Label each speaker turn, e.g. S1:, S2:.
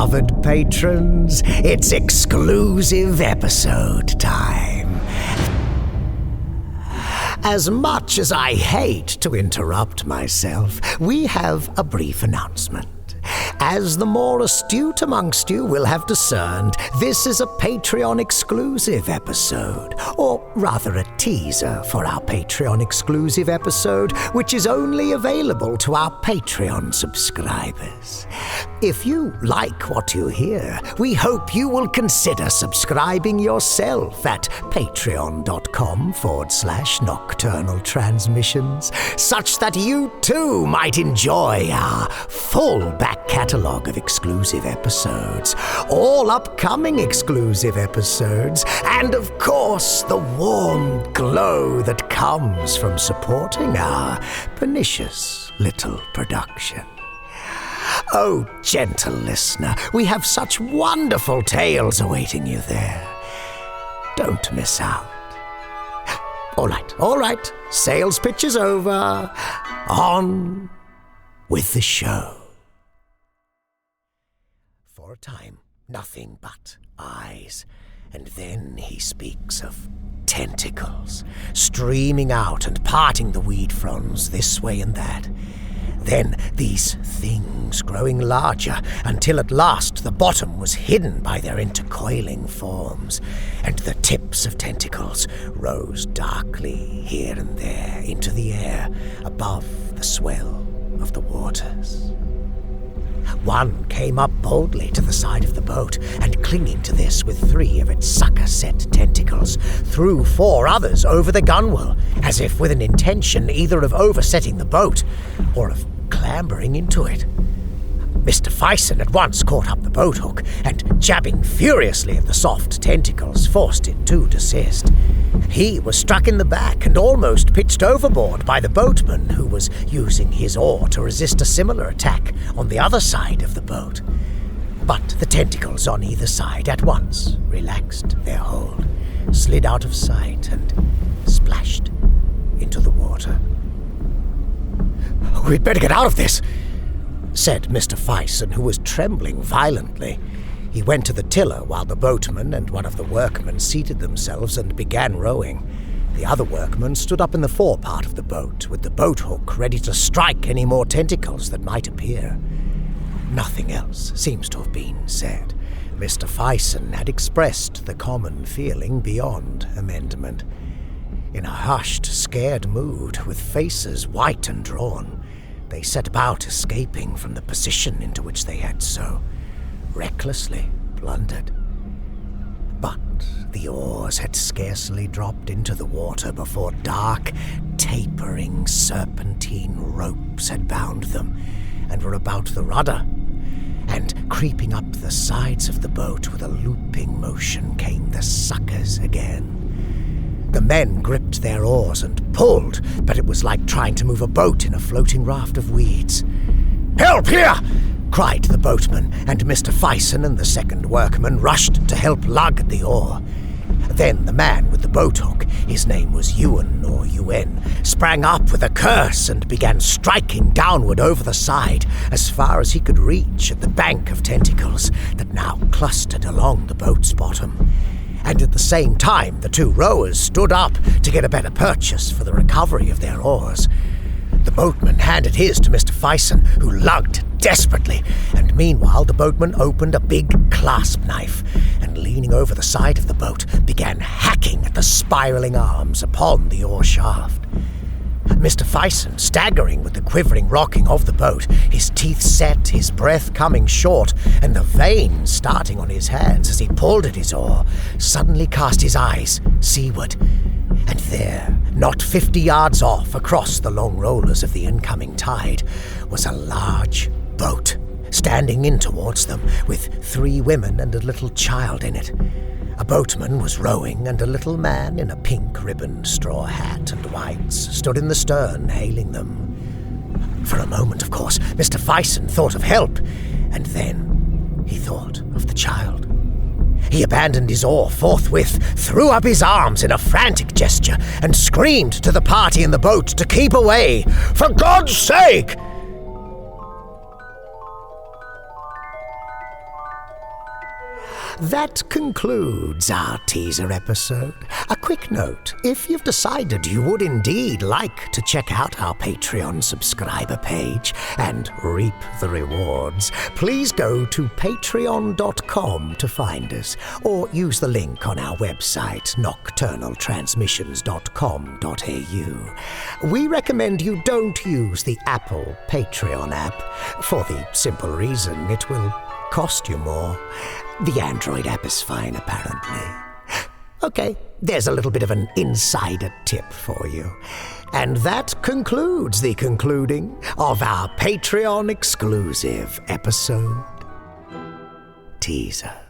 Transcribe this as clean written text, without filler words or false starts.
S1: beloved patrons, it's exclusive episode time. As much as I hate to interrupt myself, we have a brief announcement. As the more astute amongst you will have discerned, this is a Patreon-exclusive episode, or rather a teaser for our Patreon-exclusive episode, which is only available to our Patreon subscribers. If you like what you hear, we hope you will consider subscribing yourself at patreon.com/nocturnal transmissions, such that you too might enjoy our full back catalogue of exclusive episodes, all upcoming exclusive episodes, and of course the warm glow that comes from supporting our pernicious little production. Oh, gentle listener, we have such wonderful tales awaiting you there. Don't miss out. All right. Sales pitch is over. On with the show. For a time, nothing but eyes. And then he speaks of tentacles, streaming out and parting the weed fronds this way and that. Then these things growing larger, until at last the bottom was hidden by their intercoiling forms, and the tips of tentacles rose darkly here and there into the air above the swell of the waters. One came up boldly to the side of the boat, and clinging to this with 3 of its sucker-set tentacles, threw 4 others over the gunwale, as if with an intention either of oversetting the boat or of clambering into it. Mr. Fison at once caught up the boat hook and, jabbing furiously at the soft tentacles, forced it to desist. He was struck in the back and almost pitched overboard by the boatman, who was using his oar to resist a similar attack on the other side of the boat. But the tentacles on either side at once relaxed their hold, slid out of sight, and splashed into the water. "We'd better get out of this," said Mr. Fison, who was trembling violently. He went to the tiller while the boatman and one of the workmen seated themselves and began rowing. The other workman stood up in the forepart of the boat, with the boat hook ready to strike any more tentacles that might appear. Nothing else seems to have been said. Mr. Fison had expressed the common feeling beyond amendment. In a hushed, scared mood, with faces white and drawn, they set about escaping from the position into which they had so recklessly blundered. But the oars had scarcely dropped into the water before dark, tapering serpentine ropes had bound them and were about the rudder. And creeping up the sides of the boat with a looping motion came the suckers again. The men gripped their oars and pulled, but it was like trying to move a boat in a floating raft of weeds. "Help here!" cried the boatman, and Mr. Fison and the second workman rushed to help lug at the oar. Then the man with the boat hook, his name was Ewan or Yuen, sprang up with a curse and began striking downward over the side as far as he could reach at the bank of tentacles that now clustered along the boat's bottom. And at the same time, the 2 rowers stood up to get a better purchase for the recovery of their oars. The boatman handed his to Mr. Fison, who lugged desperately, and meanwhile the boatman opened a big clasp knife and, leaning over the side of the boat, began hacking at the spiraling arms upon the oar shaft. Mr. Fison, staggering with the quivering rocking of the boat, his teeth set, his breath coming short, and the veins starting on his hands as he pulled at his oar, suddenly cast his eyes seaward. And there, not 50 yards off, across the long rollers of the incoming tide, was a large boat, standing in towards them, with 3 women and a little child in it. A boatman was rowing, and a little man in a pink-ribboned straw hat and whites stood in the stern, hailing them. For a moment, of course, Mr. Fison thought of help, and then he thought of the child. He abandoned his oar forthwith, threw up his arms in a frantic gesture, and screamed to the party in the boat to keep away. "For God's sake!" that concludes our teaser episode. A quick note, if you've decided you would indeed like to check out our Patreon subscriber page and reap the rewards, please go to patreon.com to find us, or use the link on our website, nocturnaltransmissions.com.au. We recommend you don't use the Apple Patreon app, for the simple reason it will cost you more. The Android app is fine, apparently. Okay, there's a little bit of an insider tip for you. And that concludes the concluding of our Patreon exclusive episode teaser.